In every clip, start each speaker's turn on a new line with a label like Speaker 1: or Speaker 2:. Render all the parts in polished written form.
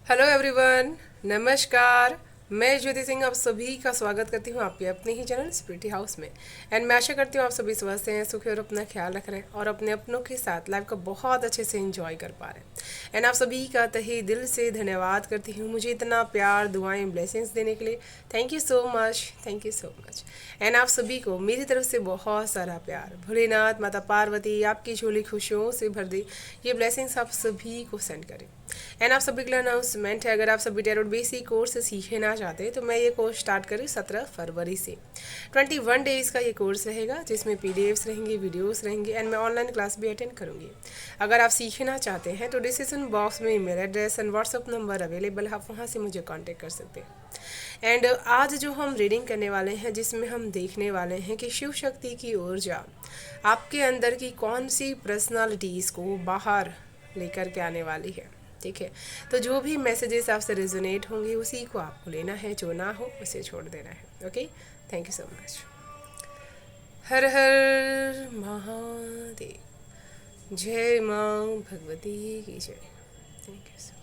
Speaker 1: Hello everyone, नमस्कार। मैं ज्योति सिंह आप सभी का स्वागत करती हूँ आपके अपने ही चैनल स्पिरिटी हाउस में। एंड मैं आशा करती हूँ आप सभी स्वस्थ हैं, सुखी और अपना ख्याल रख रहे हैं और अपने अपनों के साथ लाइफ को बहुत अच्छे से एंजॉय कर पा रहे हैं। एंड आप सभी का तहे दिल से धन्यवाद करती हूँ मुझे इतना प्यार, दुआएं, ब्लेसिंग्स देने के लिए। Thank you so much, thank you so much. And आप सभी को मेरी तरफ से बहुत सारा प्यार। भोलेनाथ, माता पार्वती आपकी झोली खुशियों से भर दे, ये ब्लेसिंग्स आप सभी को सेंड करें। एंड आप सभी के लिए अनाउंसमेंट है, अगर आप सभी टैरोट बेसिक कोर्स सीखना चाहते हैं तो मैं ये कोर्स स्टार्ट करी 17 फरवरी से। 21 डेज़ का ये कोर्स रहेगा जिसमें पीडीएफ्स रहेंगे, वीडियोस रहेंगे एंड मैं ऑनलाइन क्लास भी अटेंड करूँगी। अगर आप सीखना चाहते हैं तो डिस्क्रिप्शन बॉक्स में email address and WhatsApp number available है, आप वहाँ से मुझे कॉन्टेक्ट कर सकते हैं। एंड आज जो हम रीडिंग करने वाले हैं जिसमें हम देखने वाले हैं कि शिव शक्ति की ऊर्जा आपके अंदर की कौन सी पर्सनालिटीज़ को बाहर लेकर के आने वाली है। ठीक है, तो जो भी मैसेजेस आपसे रेजोनेट होंगे उसी को आपको लेना है, जो ना हो उसे छोड़ देना है। Okay, thank you so much. हर हर महादेव। जय माँ भगवती की जय। Thank you so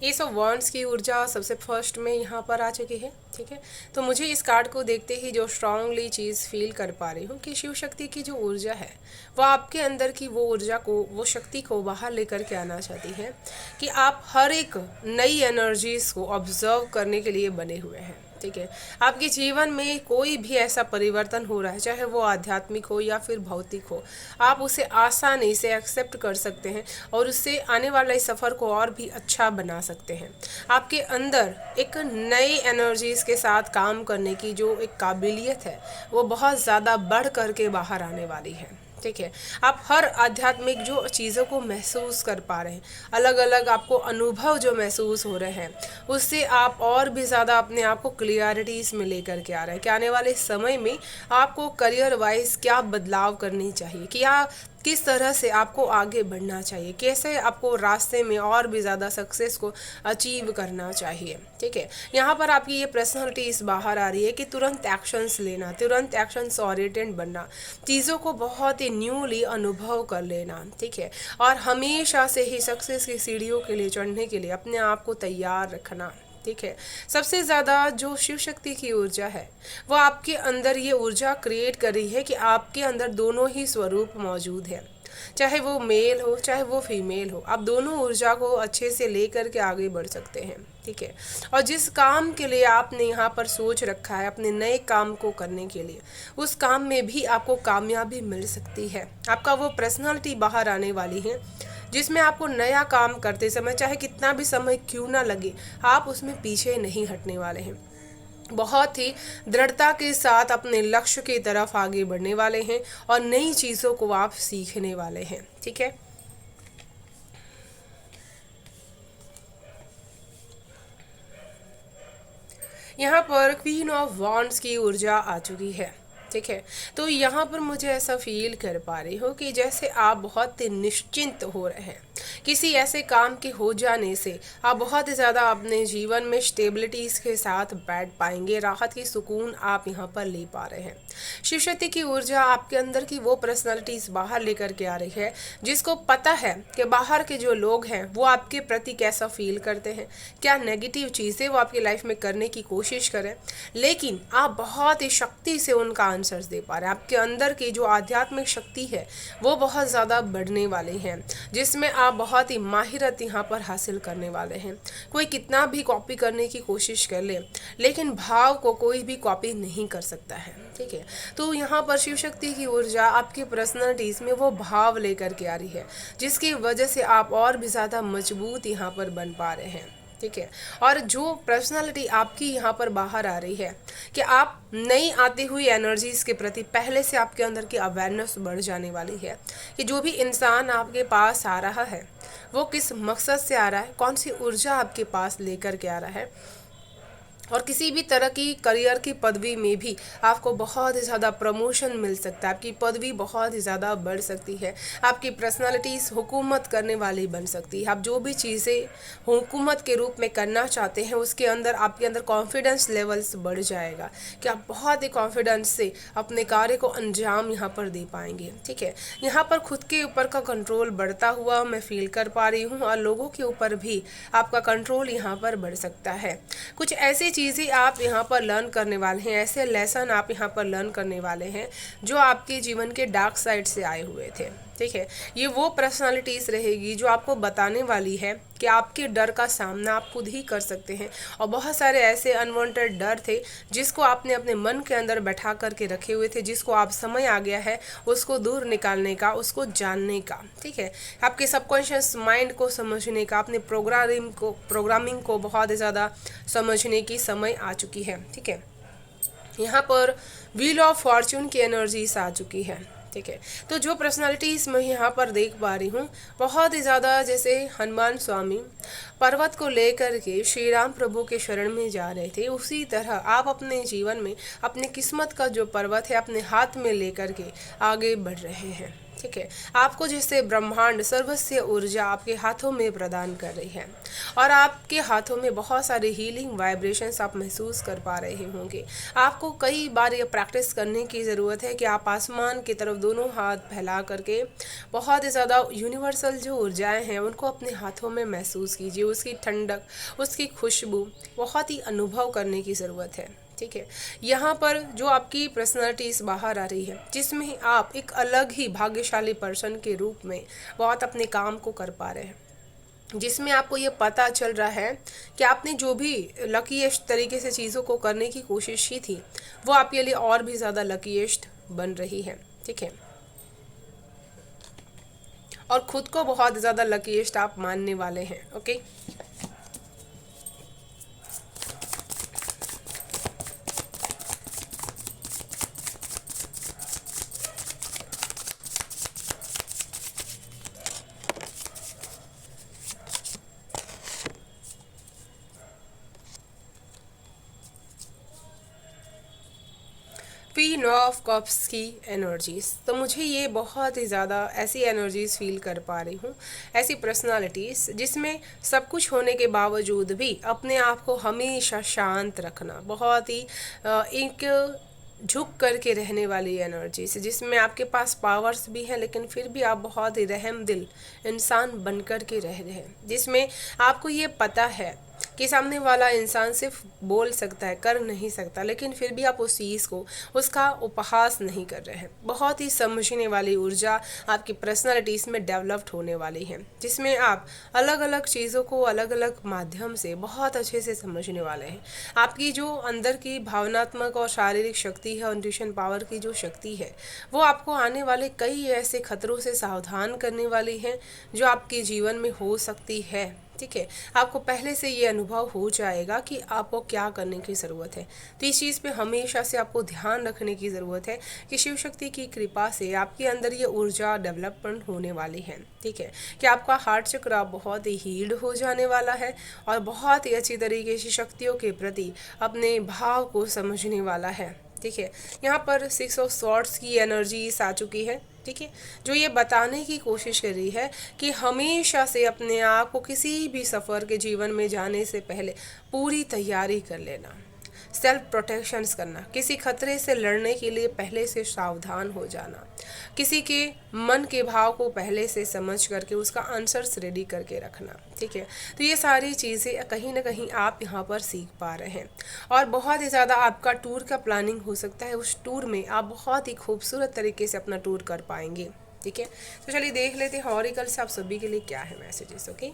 Speaker 1: ace of wands की ऊर्जा सबसे फर्स्ट में यहाँ पर आ चुकी है। ठीक है, तो मुझे इस कार्ड को देखते ही जो स्ट्रांगली चीज़ फील कर पा रही हूँ कि शिव शक्ति की जो ऊर्जा है वो आपके अंदर की वो ऊर्जा को, वो शक्ति को बाहर लेकर के आना चाहती है कि आप हर एक नई एनर्जीज को ऑब्जर्व करने के लिए बने हुए हैं। ठीक है, आपके जीवन में कोई भी ऐसा परिवर्तन हो रहा है, चाहे वो आध्यात्मिक हो या फिर भौतिक हो, आप उसे आसानी से एक्सेप्ट कर सकते हैं और उससे आने वाले सफ़र को और भी अच्छा बना सकते हैं। आपके अंदर एक नई एनर्जीज़ के साथ काम करने की जो एक काबिलियत है वो बहुत ज़्यादा बढ़ करके बाहर आने वाली है। ठीक है, आप हर आध्यात्मिक जो चीज़ों को महसूस कर पा रहे हैं, अलग अलग आपको अनुभव जो महसूस हो रहे हैं, उससे आप और भी ज़्यादा अपने आप को क्लियरिटीज़ में लेकर के आ रहे हैं कि आने वाले समय में आपको करियर वाइज क्या बदलाव करनी चाहिए, क्या किस तरह से आपको आगे बढ़ना चाहिए, कैसे आपको रास्ते में और भी ज़्यादा सक्सेस को अचीव करना चाहिए। ठीक है, यहाँ पर आपकी ये पर्सनैलिटी इस बाहर आ रही है कि तुरंत एक्शंस लेना, तुरंत एक्शंस ओरिएंटेड बनना, चीज़ों को बहुत ही न्यूली अनुभव कर लेना। ठीक है, और हमेशा से ही सक्सेस की सीढ़ियों के लिए चढ़ने के लिए अपने आप को तैयार रखना। ठीक है, सबसे ज़्यादा जो शिव शक्ति की ऊर्जा है वो आपके अंदर ये ऊर्जा क्रिएट कर रही है कि आपके अंदर दोनों ही स्वरूप मौजूद है, चाहे वो मेल हो चाहे वो फीमेल हो, आप दोनों ऊर्जा को अच्छे से लेकर के आगे बढ़ सकते हैं। ठीक है, और जिस काम के लिए आपने यहाँ पर सोच रखा है अपने नए काम को करने के लिए, उस काम में भी आपको कामयाबी मिल सकती है। आपका वो पर्सनालिटी बाहर आने वाली है जिसमें आपको नया काम करते समय चाहे कितना भी समय क्यों ना लगे, आप उसमें पीछे नहीं हटने वाले हैं। बहुत ही दृढ़ता के साथ अपने लक्ष्य की तरफ आगे बढ़ने वाले हैं और नई चीज़ों को आप सीखने वाले हैं। ठीक है, यहाँ पर क्वीन ऑफ वॉन्ड्स की ऊर्जा आ चुकी है। ठीक है, तो यहाँ पर मुझे ऐसा फील कर पा रही हूँ कि जैसे आप बहुत ही निश्चिंत हो रहे हैं किसी ऐसे काम के हो जाने से आप बहुत ही ज़्यादा अपने जीवन में स्टेबिलिटीज़ के साथ बैठ पाएंगे, राहत की सुकून आप यहाँ पर ले पा रहे हैं। शिव शक्ति की ऊर्जा आपके अंदर की वो पर्सनालिटीज़ बाहर लेकर के आ रही है जिसको पता है कि बाहर के जो लोग हैं वो आपके प्रति कैसा फील करते हैं, क्या नेगेटिव चीज़ें वो आपकी लाइफ में करने की कोशिश करें, लेकिन आप बहुत ही शक्ति से उनका आंसर्स दे पा रहे हैं। आपके अंदर की जो आध्यात्मिक शक्ति है वो बहुत ज़्यादा बढ़ने वाली है, जिसमें आप बहुत ही माहिरत यहाँ पर हासिल करने वाले हैं। कोई कितना भी कॉपी करने की कोशिश कर ले, लेकिन भाव को कोई भी कॉपी नहीं कर सकता है, ठीक है। तो यहाँ पर शिव शक्ति की ऊर्जा आपकी पर्सनालिटीज़ में वो भाव लेकर के आ रही है, जिसकी वजह से आप और भी ज़्यादा मजबूत यहाँ पर बन पा रहे हैं, ठीक है। और जो पर्सनालिटी आपकी यहाँ पर बाहर आ रही है कि आप नई आती हुई एनर्जीज के प्रति पहले से आपके अंदर की अवेयरनेस बढ़ जाने वाली है कि जो भी इंसान आपके पास आ रहा है वो किस मकसद से आ रहा है, कौन सी ऊर्जा आपके पास लेकर के आ रहा है। और किसी भी तरह की करियर की पदवी में भी आपको बहुत ही ज़्यादा प्रमोशन मिल सकता है, आपकी पदवी बहुत ही ज़्यादा बढ़ सकती है, आपकी पर्सनालिटीज़ हुकूमत करने वाली बन सकती है। आप जो भी चीज़ें हुकूमत के रूप में करना चाहते हैं उसके अंदर आपके अंदर कॉन्फिडेंस लेवल्स बढ़ जाएगा कि आप बहुत ही कॉन्फिडेंस से अपने कार्य को अंजाम यहाँ पर दे पाएंगे, ठीक है। यहाँ पर खुद के ऊपर का कंट्रोल बढ़ता हुआ मैं फील कर पा रही हूँ और लोगों के ऊपर भी आपका कंट्रोल यहाँ पर बढ़ सकता है। कुछ ऐसी चीज़ें आप यहाँ पर लर्न करने वाले हैं, ऐसे लेसन आप यहाँ पर लर्न करने वाले हैं जो आपके जीवन के डार्क साइड से आए हुए थे, ठीक है। ये वो पर्सनालिटीज़ रहेगी जो आपको बताने वाली है कि आपके डर का सामना आप खुद ही कर सकते हैं, और बहुत सारे ऐसे अनवांटेड डर थे जिसको आपने अपने मन के अंदर बैठा करके रखे हुए थे, जिसको आप समय आ गया है उसको दूर निकालने का, उसको जानने का, ठीक है। आपके सबकॉन्शियस माइंड को समझने का, अपने प्रोग्रामिंग को बहुत ही ज़्यादा समझने की समय आ चुकी है, ठीक है। यहाँ पर व्हील ऑफ फॉर्च्यून की एनर्जीज आ चुकी है, ठीक है। तो जो पर्सनालिटीज़ मैं यहाँ पर देख पा रही हूँ बहुत ही ज़्यादा, जैसे हनुमान स्वामी पर्वत को लेकर के श्री राम प्रभु के शरण में जा रहे थे, उसी तरह आप अपने जीवन में अपनी किस्मत का जो पर्वत है अपने हाथ में लेकर के आगे बढ़ रहे हैं, ठीक है। आपको जैसे ब्रह्मांड सर्वस्व ऊर्जा आपके हाथों में प्रदान कर रही है और आपके हाथों में बहुत सारे हीलिंग वाइब्रेशंस आप महसूस कर पा रहे होंगे। आपको कई बार ये प्रैक्टिस करने की ज़रूरत है कि आप आसमान की तरफ दोनों हाथ फैला करके बहुत ही ज़्यादा यूनिवर्सल जो ऊर्जाएं हैं उनको अपने हाथों में महसूस कीजिए, उसकी ठंडक, उसकी खुशबू बहुत ही अनुभव करने की ज़रूरत है, ठीक है। यहाँ पर जो आपकी पर्सनालिटीज़ बाहर आ रही है जिसमें आप एक अलग ही भाग्यशाली पर्सन के रूप में बहुत अपने काम को कर पा रहे हैं, जिसमें आपको ये पता चल रहा है कि आपने जो भी लकीएस्ट तरीके से चीज़ों को करने की कोशिश की थी वो आपके लिए और भी ज़्यादा लकीएस्ट बन रही है, ठीक है। और खुद को बहुत ज़्यादा लकीएस्ट आप मानने वाले हैं, ओके। क्वीन ऑफ कप्स की एनर्जीज, तो मुझे ये बहुत ही ज़्यादा ऐसी एनर्जीज फील कर पा रही हूँ, ऐसी पर्सनालिटीज़ जिसमें सब कुछ होने के बावजूद भी अपने आप को हमेशा शांत रखना, बहुत ही एक झुक करके रहने वाली एनर्जी से, जिसमें आपके पास पावर्स भी हैं लेकिन फिर भी आप बहुत ही रहम दिल इंसान बन कर के रह रहे हैं, जिसमें आपको ये पता है कि सामने वाला इंसान सिर्फ बोल सकता है, कर नहीं सकता, लेकिन फिर भी आप उस चीज़ को, उसका उपहास नहीं कर रहे हैं। बहुत ही समझने वाली ऊर्जा आपकी पर्सनालिटीज़ में डेवलप्ड होने वाली है, जिसमें आप अलग अलग चीज़ों को अलग अलग माध्यम से बहुत अच्छे से समझने वाले हैं। आपकी जो अंदर की भावनात्मक और शारीरिक शक्ति है, इंट्यूशन पावर की जो शक्ति है, वो आपको आने वाले कई ऐसे खतरों से सावधान करने वाली है जो आपके जीवन में हो सकती है, ठीक है। आपको पहले से ये अनुभव हो जाएगा कि आपको क्या करने की ज़रूरत है। तो इस चीज़ पे हमेशा से आपको ध्यान रखने की ज़रूरत है कि शिव शक्ति की कृपा से आपके अंदर ये ऊर्जा डेवलपमेंट होने वाली है, ठीक है। कि आपका हार्ट चक्र बहुत ही हील्ड हो जाने वाला है और बहुत ही अच्छी तरीके से शक्तियों के प्रति अपने भाव को समझने वाला है, ठीक है। यहाँ पर 6 ऑफ स्वॉर्ड्स की एनर्जीज आ चुकी है, ठीक है, जो ये बताने की कोशिश कर रही है कि हमेशा से अपने आप को किसी भी सफ़र के जीवन में जाने से पहले पूरी तैयारी कर लेना, सेल्फ प्रोटेक्शंस करना, किसी खतरे से लड़ने के लिए पहले से सावधान हो जाना, किसी के मन के भाव को पहले से समझ करके उसका आंसर्स रेडी करके रखना, ठीक है। तो ये सारी चीज़ें कहीं ना कहीं आप यहाँ पर सीख पा रहे हैं। और बहुत ही ज़्यादा आपका टूर का प्लानिंग हो सकता है, उस टूर में आप बहुत ही खूबसूरत तरीके से अपना टूर कर पाएंगे, ठीक है। तो चलिए देख लेते हैं हॉरिकल से आप सभी के लिए क्या है मैसेजेस। ओके,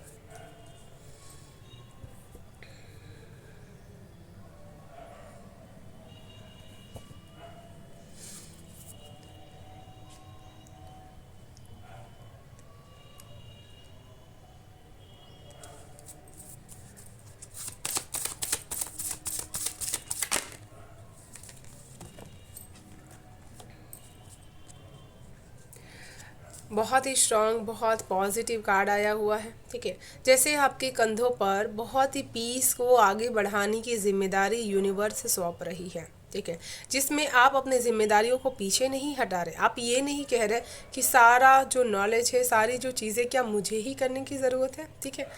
Speaker 1: बहुत ही स्ट्रांग, बहुत पॉजिटिव कार्ड आया हुआ है, ठीक है। जैसे आपके कंधों पर बहुत ही पीस को आगे बढ़ाने की जिम्मेदारी यूनिवर्स सौंप रही है, ठीक है, जिसमें आप अपने जिम्मेदारियों को पीछे नहीं हटा रहे। आप ये नहीं कह रहे कि सारा जो नॉलेज है, सारी जो चीज़ें क्या मुझे ही करने की ज़रूरत है, ठीक है।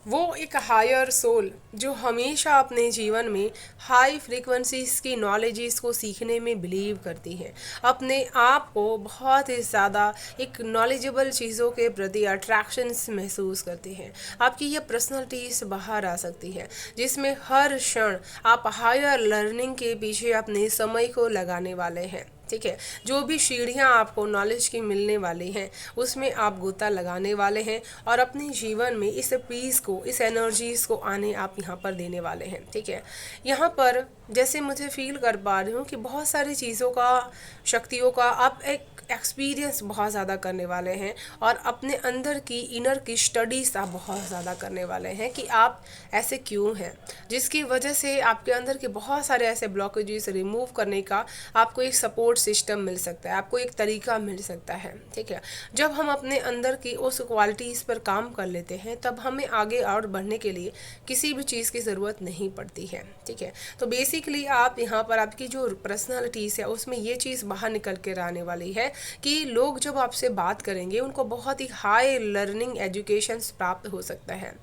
Speaker 1: वो एक हायर सोल जो हमेशा अपने जीवन में हाई फ्रीक्वेंसीज की नॉलेजेस को सीखने में बिलीव करती है, अपने आप को बहुत ही ज़्यादा एक नॉलेजेबल चीज़ों के प्रति अट्रैक्शंस महसूस करती हैं। आपकी ये पर्सनैलिटीज बाहर आ सकती है, जिसमें हर क्षण आप हायर लर्निंग के पीछे अपने समय को लगाने वाले हैं, ठीक है। जो भी सीढ़ियाँ आपको नॉलेज की मिलने वाली हैं उसमें आप गोता लगाने वाले हैं और अपने जीवन में इस पीस को, इस एनर्जीज को आने आप यहाँ पर देने वाले हैं, ठीक है। यहाँ पर जैसे मुझे फील कर पा रही हूँ कि बहुत सारी चीज़ों का, शक्तियों का आप एक एक्सपीरियंस बहुत ज़्यादा करने वाले हैं और अपने अंदर की इनर की स्टडीज़ आप बहुत ज़्यादा करने वाले हैं कि आप ऐसे क्यों हैं, जिसकी वजह से आपके अंदर के बहुत सारे ऐसे ब्लॉकेजेस रिमूव करने का आपको एक सपोर्ट सिस्टम मिल सकता है, आपको एक तरीका मिल सकता है, ठीक है। जब हम अपने अंदर की उस क्वालिटीज़ पर काम कर लेते हैं तब हमें आगे और बढ़ने के लिए किसी भी चीज़ की ज़रूरत नहीं पड़ती है, ठीक है। तो बेसिकली आप यहाँ पर आपकी जो पर्सनालिटीज़ है उसमें ये चीज़ बाहर निकल कर आने वाली है कि लोग जब आपसे बात करेंगे उनको बहुत ही हाई लर्निंग एजुकेशन प्राप्त हो सकता है।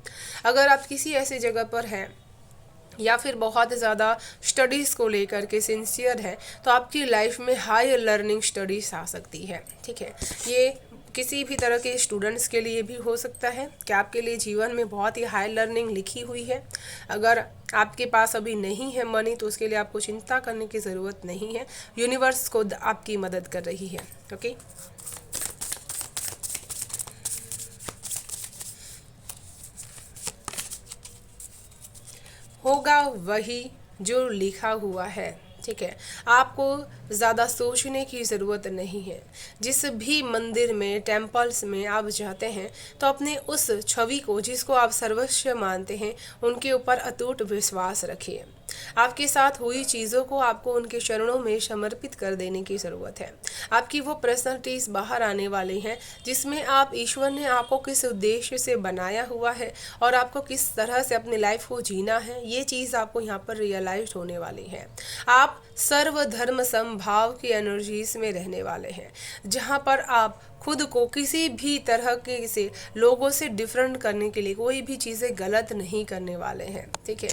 Speaker 1: अगर आप किसी ऐसी जगह पर हैं या फिर बहुत ज़्यादा स्टडीज़ को लेकर के सिंसियर है तो आपकी लाइफ में हाई लर्निंग स्टडीज़ आ सकती है, ठीक है। ये किसी भी तरह के स्टूडेंट्स के लिए भी हो सकता है कि आपके लिए जीवन में बहुत ही हाई लर्निंग लिखी हुई है। अगर आपके पास अभी नहीं है मनी तो उसके लिए आपको चिंता करने की ज़रूरत नहीं है, यूनिवर्स खुद आपकी मदद कर रही है। ओके, होगा वही जो लिखा हुआ है, ठीक है। आपको ज़्यादा सोचने की ज़रूरत नहीं है। जिस भी मंदिर में, टेम्पल्स में आप जाते हैं तो अपने उस छवि को, जिसको आप सर्वस्व मानते हैं, उनके ऊपर अटूट विश्वास रखिए। आपके साथ हुई चीज़ों को आपको उनके चरणों में समर्पित कर देने की ज़रूरत है। आपकी वो पर्सनैलिटीज बाहर आने वाली हैं जिसमें आप, ईश्वर ने आपको किस उद्देश्य से बनाया हुआ है और आपको किस तरह से अपनी लाइफ को जीना है, ये चीज़ आपको यहाँ पर रियलाइज होने वाली है। आप सर्वधर्म समभाव की एनर्जीज में रहने वाले हैं, जहाँ पर आप खुद को किसी भी तरह के से लोगों से डिफरेंट करने के लिए कोई भी चीज़ें गलत नहीं करने वाले हैं, ठीक है।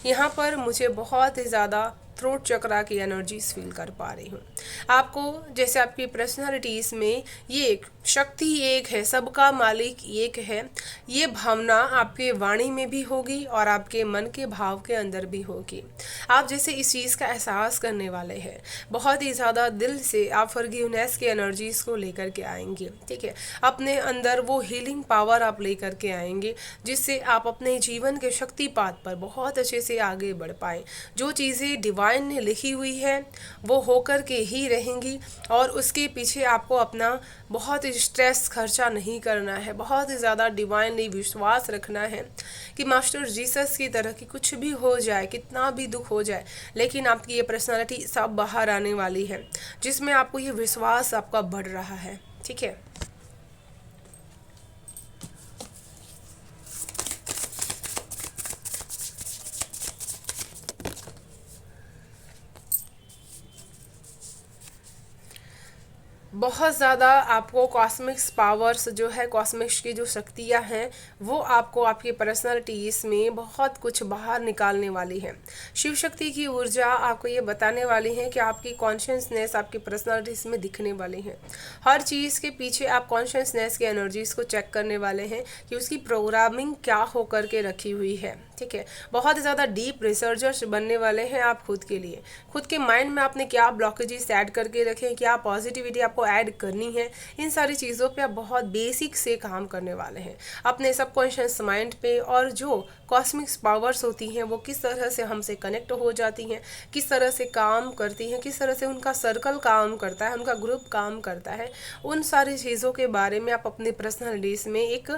Speaker 1: यहाँ पर मुझे बहुत ही ज़्यादा थ्रोट चक्रा की एनर्जीज फील कर पा रही हूँ। आपको जैसे आपकी पर्सनालिटीज़ में ये एक शक्ति एक है, सबका मालिक एक है, ये भावना आपके वाणी में भी होगी और आपके मन के भाव के अंदर भी होगी। आप जैसे इस चीज़ का एहसास करने वाले हैं, बहुत ही ज़्यादा दिल से आप फॉरगिवनेस की एनर्जीज़ को लेकर के आएंगे, ठीक है। अपने अंदर वो हीलिंग पावर आप लेकर के आएंगे जिससे आप अपने जीवन के शक्तिपात पर बहुत अच्छे से आगे बढ़ पाए। जो चीज़ें डिवाइन ने लिखी हुई है वो होकर के ही रहेंगी और उसके पीछे आपको अपना बहुत स्ट्रेस खर्चा नहीं करना है, बहुत ही ज़्यादा डिवाइनली विश्वास रखना है कि मास्टर जीसस की तरह कि कुछ भी हो जाए, कितना भी दुख हो जाए, लेकिन आपकी ये पर्सनालिटी सब बाहर आने वाली है जिसमें आपको ये विश्वास आपका बढ़ रहा है, ठीक है। बहुत ज़्यादा आपको कॉस्मिक्स पावर्स जो है, कॉस्मिक्स की जो शक्तियाँ हैं, वो आपको आपकी पर्सनालिटीज़ में बहुत कुछ बाहर निकालने वाली हैं। शिव शक्ति की ऊर्जा आपको ये बताने वाली है कि आपकी कॉन्शियसनेस आपकी पर्सनालिटीज़ में दिखने वाली है। हर चीज़ के पीछे आप कॉन्शियसनेस की एनर्जीज़ को चेक करने वाले हैं कि उसकी प्रोग्रामिंग क्या होकर के रखी हुई है। ठीक है, बहुत ज़्यादा डीप रिसर्चर्स बनने वाले हैं आप खुद के लिए। खुद के माइंड में आपने क्या ब्लॉकेजेस ऐड करके रखे हैं, क्या पॉजिटिविटी आपको ऐड करनी है, इन सारी चीज़ों पे आप बहुत बेसिक से काम करने वाले हैं अपने सबकॉन्शियस माइंड पे। और जो कॉस्मिक्स पावर्स होती हैं वो किस तरह से हमसे कनेक्ट हो जाती हैं, किस तरह से काम करती हैं, किस तरह से उनका सर्कल काम करता है, उनका ग्रुप काम करता है, उन सारी चीज़ों के बारे में आप अपनी पर्सनैलिटीज़ में एक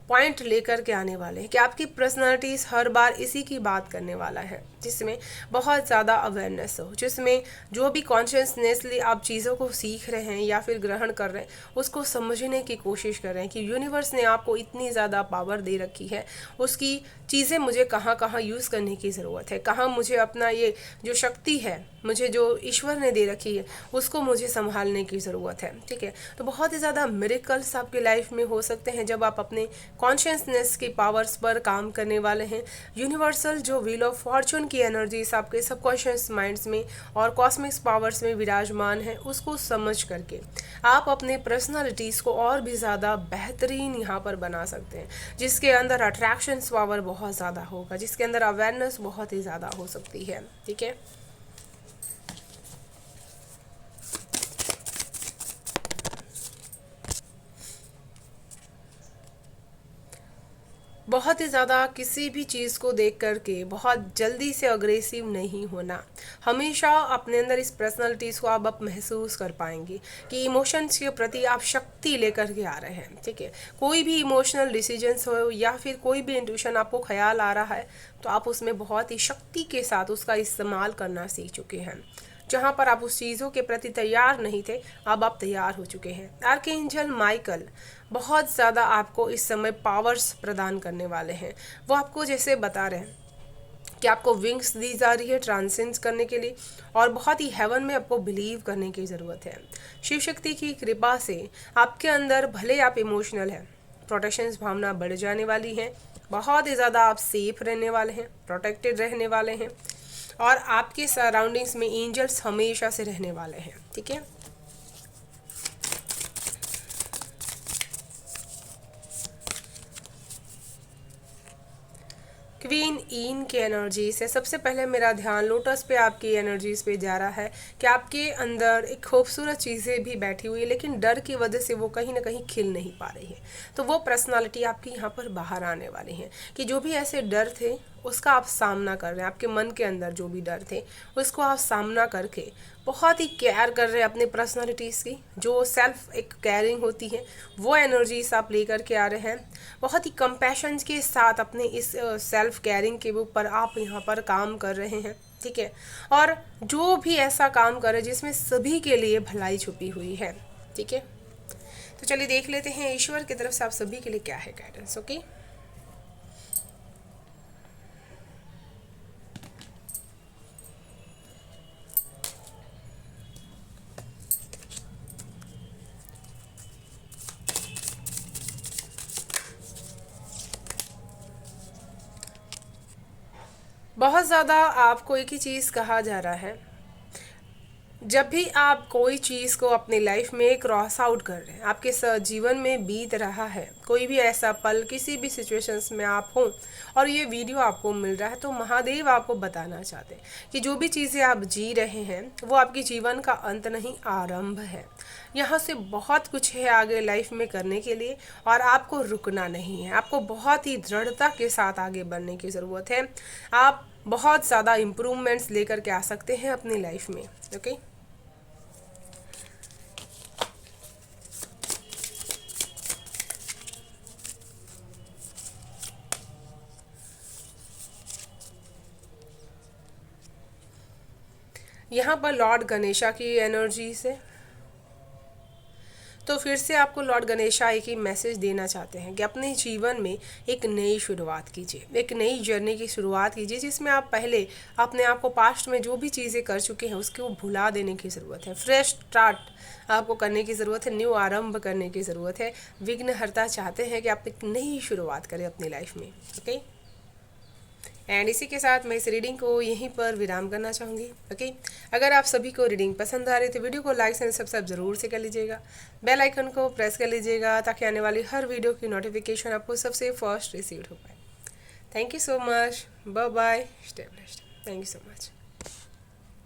Speaker 1: पॉइंट लेकर के आने वाले हैं कि आपकी पर्सनालिटीज़ हर बार इसी की बात करने वाला है, जिसमें बहुत ज़्यादा अवेयरनेस हो, जिसमें जो भी कॉन्शियसनेसली आप चीज़ों को सीख रहे हैं या फिर ग्रहण कर रहे हैं उसको समझने की कोशिश कर रहे हैं कि यूनिवर्स ने आपको इतनी ज़्यादा पावर दे रखी है, उसकी चीज़ें मुझे कहाँ कहाँ यूज़ करने की ज़रूरत है, कहाँ मुझे अपना ये जो शक्ति है, मुझे जो ईश्वर ने दे रखी है, उसको मुझे संभालने की ज़रूरत है। ठीक है, तो बहुत ही ज़्यादा मिरेकल्स आपकी लाइफ में हो सकते हैं जब आप अपने कॉन्शियसनेस की पावर्स पर काम करने वाले हैं। यूनिवर्सल जो व्हील ऑफ फॉर्चून की एनर्जीज आपके सबकॉन्शियस माइंड्स में और कॉस्मिक्स पावर्स में विराजमान है, उसको समझ करके आप अपने पर्सनालिटीज़ को और भी ज़्यादा बेहतरीन यहाँ पर बना सकते हैं, जिसके अंदर अट्रैक्शंस पावर बहुत ज़्यादा होगा, जिसके अंदर अवेयरनेस बहुत ही ज़्यादा हो सकती है। ठीक है, बहुत ही ज़्यादा किसी भी चीज़ को देख करके बहुत जल्दी से अग्रेसिव नहीं होना। हमेशा अपने अंदर इस पर्सनालिटीज़ को आप महसूस कर पाएंगे कि इमोशंस के प्रति आप शक्ति लेकर के आ रहे हैं। ठीक है, कोई भी इमोशनल डिसीजंस हो या फिर कोई भी इंट्यूशन आपको ख्याल आ रहा है तो आप उसमें बहुत ही शक्ति के साथ उसका इस्तेमाल करना सीख चुके हैं। जहाँ पर आप उस चीज़ों के प्रति तैयार नहीं थे, अब आप तैयार हो चुके हैं। आर्कएंजल माइकल बहुत ज़्यादा आपको इस समय पावर्स प्रदान करने वाले हैं। वो आपको जैसे बता रहे हैं कि आपको विंग्स दी जा रही है ट्रांसेंस करने के लिए, और बहुत ही हेवन में आपको बिलीव करने की ज़रूरत है। शिव शक्ति की कृपा से आपके अंदर भले आप इमोशनल हैं, प्रोटेक्शंस भावना बढ़ जाने वाली है, बहुत ही ज़्यादा आप सेफ रहने वाले हैं, प्रोटेक्टेड रहने वाले हैं, और आपके सराउंडिंग्स में एंजल्स हमेशा से रहने वाले हैं। ठीक है, क्वीन ईन की एनर्जी से सबसे पहले मेरा ध्यान लोटस पे आपकी एनर्जीज पे जा रहा है कि आपके अंदर एक खूबसूरत चीज़ें भी बैठी हुई है, लेकिन डर की वजह से वो कहीं ना कहीं खिल नहीं पा रही है। तो वो पर्सनालिटी आपकी यहाँ पर बाहर आने वाली है कि जो भी ऐसे डर थे उसका आप सामना कर रहे हैं, आपके मन के अंदर जो भी डर थे उसको आप सामना करके बहुत ही केयर कर रहे हैं अपने पर्सनालिटीज़ की, जो सेल्फ एक केयरिंग होती है वो एनर्जीज आप लेकर के आ रहे हैं। बहुत ही कंपैशन के साथ अपने इस सेल्फ केयरिंग के ऊपर आप यहाँ पर काम कर रहे हैं। ठीक है, और जो भी ऐसा काम करे जिसमें सभी के लिए भलाई छुपी हुई है। ठीक है, तो चलिए देख लेते हैं ईश्वर की तरफ से आप सभी के लिए क्या है गाइडेंस। ओके, बहुत ज़्यादा आपको एक ही चीज़ कहा जा रहा है, जब भी आप कोई चीज़ को अपनी लाइफ में क्रॉस आउट कर रहे हैं, आपके जीवन में बीत रहा है कोई भी ऐसा पल, किसी भी सिचुएशंस में आप हों और ये वीडियो आपको मिल रहा है, तो महादेव आपको बताना चाहते हैं कि जो भी चीज़ें आप जी रहे हैं वो आपके जीवन का अंत नहीं, आरंभ है। यहाँ से बहुत कुछ है आगे लाइफ में करने के लिए, और आपको रुकना नहीं है, आपको बहुत ही दृढ़ता के साथ आगे बढ़ने की ज़रूरत है। आप बहुत ज़्यादा इम्प्रूवमेंट्स लेकर के आ सकते हैं अपनी लाइफ में। ओके, यहाँ पर लॉर्ड गणेशा की एनर्जी से, तो फिर से आपको लॉर्ड गणेशा एक ही मैसेज देना चाहते हैं कि अपने जीवन में एक नई शुरुआत कीजिए, एक नई जर्नी की शुरुआत कीजिए, जिसमें आप पहले अपने आप को पास्ट में जो भी चीज़ें कर चुके हैं उसको भुला देने की ज़रूरत है। फ्रेश स्टार्ट आपको करने की ज़रूरत है, न्यू आरंभ करने की ज़रूरत है। विघ्नहर्ता चाहते हैं कि आप एक नई शुरुआत करें अपनी लाइफ में। ओके, एंड इसी के साथ मैं इस रीडिंग को यहीं पर विराम करना चाहूँगी। ओके, अगर आप सभी को रीडिंग पसंद आ रही है तो वीडियो को लाइक एंड सब्सक्राइब ज़रूर से कर लीजिएगा, बेल आइकन को प्रेस कर लीजिएगा ताकि आने वाली हर वीडियो की नोटिफिकेशन आपको सबसे फर्स्ट रिसीव हो पाए। Thank you so much, bye bye, stay blessed. Thank you so much.